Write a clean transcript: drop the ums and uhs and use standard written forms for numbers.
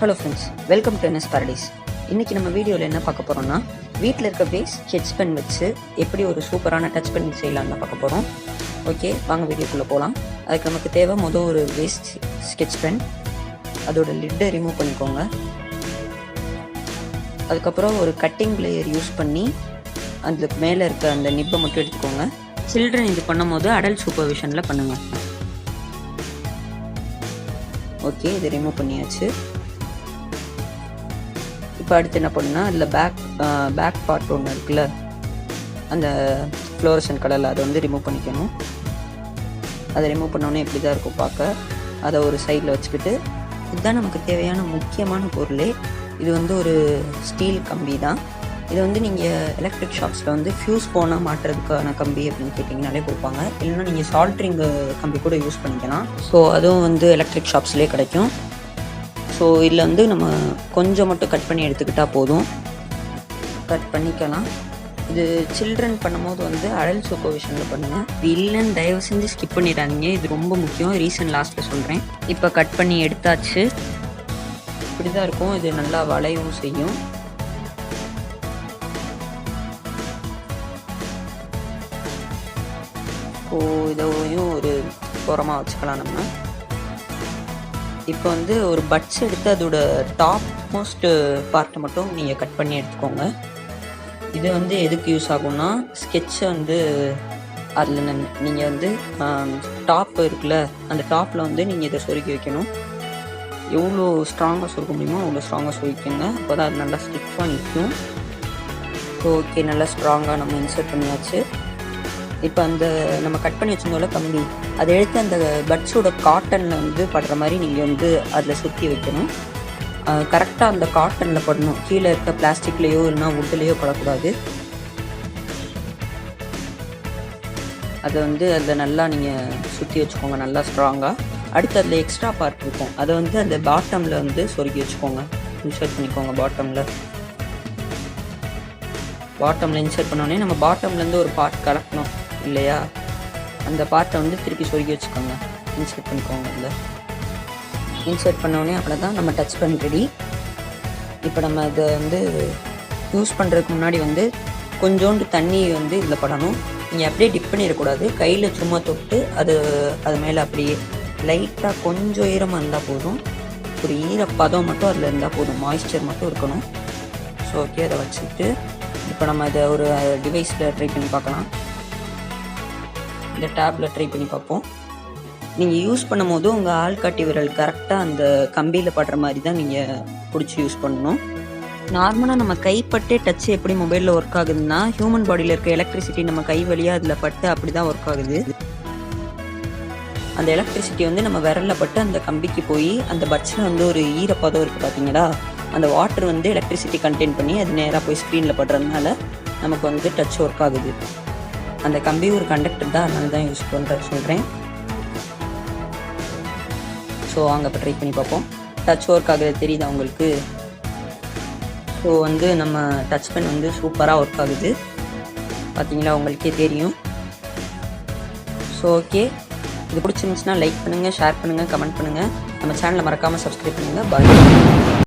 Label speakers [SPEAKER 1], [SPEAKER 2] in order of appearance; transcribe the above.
[SPEAKER 1] Hello friends, welcome to NS paradise. இன்றைக்கி நம்ம வீடியோவில் என்ன பார்க்க போகிறோம்னா, வீட்டில் இருக்க பேஸ் ஸ்கெட்ச் பென் வச்சு எப்படி ஒரு சூப்பரான டச் பென் செய்யலாம்னு பார்க்க போகிறோம். ஓகே, வாங்க வீடியோக்குள்ளே போகலாம். அதுக்கு நமக்கு தேவை ஒரு வேஸ்ட் ஸ்கெட்ச் பென். அதோட லிட்டை ரிமூவ் பண்ணிக்கோங்க. அதுக்கப்புறம் ஒரு கட்டிங் பிளேயர் யூஸ் பண்ணி அதுக்கு மேலே இருக்க அந்த நிப்பை மட்டும் எடுத்துக்கோங்க. சில்ட்ரன் இது பண்ணும் போது அடல்ட் சூப்பர்விஷனில் பண்ணுங்கள். ஓகே, இது ரிமூவ் பண்ணியாச்சு. இப்போ அடுத்து என்ன பண்ணுன்னா, அதில் பேக் பார்ட் ஒன்று இருக்குல்ல, அந்த ஃப்ளோரசன்ட் கலரில் அதை ரிமூவ் பண்ணிக்கணும். அதை ரிமூவ் பண்ணோன்னே இப்படி தான் இருக்கும் பார்க்க. அதை ஒரு சைடில் வச்சுக்கிட்டு, இதுதான் நமக்கு தேவையான முக்கியமான பொருளே. இது ஒரு ஸ்டீல் கம்பி தான். இது நீங்கள் எலக்ட்ரிக் ஷாப்ஸில் ஃபியூஸ் போனால் மாட்டுறதுக்கான கம்பி அப்படின்னு கேட்டிங்கனாலே கொடுப்பாங்க. இல்லைன்னா நீங்கள் சால்ட்ரிங் கம்பி கூட யூஸ் பண்ணிக்கலாம். ஸோ அதுவும் எலக்ட்ரிக் ஷாப்ஸ்லேயே கிடைக்கும். ஸோ இதில் நம்ம கொஞ்சம் மட்டும் கட் பண்ணி எடுத்துக்கிட்டால் போதும். கட் பண்ணிக்கலாம். இது சில்ட்ரன் பண்ணும்போது அடல்ட் சூப்பர்விஷனில் பண்ணுங்கள். இது இல்லைன்னு தயவு செஞ்சு ஸ்கிப் பண்ணிடாதீங்க. இது ரொம்ப முக்கியம். ரீசன் லாஸ்ட்டில் சொல்கிறேன். இப்போ கட் பண்ணி எடுத்தாச்சு. இப்படி தான் இருக்கும். இது நல்லா வளையவும் செய்யும். ஸோ இதையும் ஒரு புறமாக வச்சுக்கலாம் நம்ம. இப்போ ஒரு பட்ஸ் எடுத்து அதோட டாப் மோஸ்ட் பார்ட்டை மட்டும் நீங்கள் கட் பண்ணி எடுத்துக்கோங்க. இது எதுக்கு யூஸ் ஆகும்னா, ஸ்கெட்சை அதில் நீங்கள் டாப் இருக்குல்ல, அந்த டாப்பில் நீங்கள் இதை சொருக்கி வைக்கணும். எவ்வளோ ஸ்ட்ராங்காக சொருக்க முடியுமோ அவ்வளோ ஸ்ட்ராங்காக சொருக்கிங்க. அப்போ தான் அது நல்லா ஸ்டிஃபாக நிற்கும். ஸோ ஓகே, நல்லா ஸ்ட்ராங்காக நம்ம இன்சர்ட் பண்ணியாச்சு. இப்போ நம்ம கட் பண்ணி வச்சுருந்தோம்ல கம்பி, அதை எடுத்து அந்த பட்ஸோட காட்டனில் படுற மாதிரி நீங்கள் அதில் சுற்றி வைக்கணும். கரெக்டாக அந்த காட்டனில் படணும். கீழே இருக்க பிளாஸ்டிக்லேயோ இல்லைனா வுட்லேயோ படக்கூடாது. அதை அதில் நல்லா நீங்கள் சுற்றி வச்சுக்கோங்க, நல்லா ஸ்ட்ராங்காக. அடுத்து அதில் எக்ஸ்ட்ரா பார்ட் இருக்கும். அதை அந்த பாட்டமில் சொருக்கி வச்சுக்கோங்க. இன்சர்ட் பண்ணிக்கோங்க. பாட்டமில் இன்சர்ட் பண்ணோடனே நம்ம பாட்டம்லேருந்து ஒரு பார்ட் கலக்கணும் இல்லையா, அந்த பார்ட்டை திருப்பி சொருக்கி வச்சுக்கோங்க. இன்சர்ட் பண்ணிக்கோங்க. அதில் இன்சர்ட் பண்ணோடனே அவ்வளோதான், நம்ம டச் பென் ரெடி. இப்போ நம்ம இதை யூஸ் பண்ணுறதுக்கு முன்னாடி கொஞ்சோண்டு தண்ணி இதில் படணும். நீங்கள் அப்படியே டிப் பண்ணிடக்கூடாது. கையில் சும்மா தொட்டு அது மேலே அப்படியே லைட்டாக கொஞ்சம் ஈரமாக இருந்தால் போதும். ஒரு ஈரப்பதம் மட்டும் அதில் இருந்தால் போதும். மாய்ஸ்சர் மட்டும் இருக்கணும். ஸோ ஓகே, அதை வச்சுட்டு இப்போ நம்ம இதை ஒரு டிவைஸில் ட்ரை பண்ணி பார்க்கலாம். இந்த டேப்பில் ட்ரை பண்ணி பார்ப்போம். நீங்கள் யூஸ் பண்ணும் போது உங்கள் ஆள்காட்டி விரல் கரெக்டாக அந்த கம்பியில் படுற மாதிரி தான் நீங்கள் பிடிச்சி யூஸ் பண்ணணும். நார்மலாக நம்ம கைப்பட்டே டச் எப்படி மொபைலில் ஒர்க் ஆகுதுன்னா, ஹியூமன் பாடியில் இருக்க எலக்ட்ரிசிட்டி நம்ம கை வழியாக அதில் பட்டு அப்படி தான் ஒர்க் ஆகுது. அந்த எலக்ட்ரிசிட்டி நம்ம விரலில் பட்டு அந்த கம்பிக்கு போய் அந்த பட்ஸில் ஒரு ஈரப்பதம் இருக்குது பார்த்தீங்களா, அந்த வாட்டர் எலக்ட்ரிசிட்டி கண்டெயின் பண்ணி அது நேராக போய் ஸ்க்ரீனில் படுறதுனால நமக்கு டச் ஒர்க் ஆகுது. அந்த கம்பி ஒரு கண்டக்டர் தான், அதனால தான் யூஸ் சொல்கிறேன். ஸோ அங்கே இப்போ ட்ரை பண்ணி பார்ப்போம். டச் ஒர்க் ஆகுது தெரியுதா உங்களுக்கு? ஸோ நம்ம டச் பென் சூப்பராக ஒர்க் ஆகுது. பார்த்தீங்களா, உங்களுக்கே தெரியும். ஸோ ஓகே, இது பிடிச்சிருந்துச்சுன்னா லைக் பண்ணுங்கள், ஷேர் பண்ணுங்கள், கமெண்ட் பண்ணுங்கள். நம்ம சேனலை மறக்காமல் சப்ஸ்கிரைப் பண்ணுங்கள். பாய்.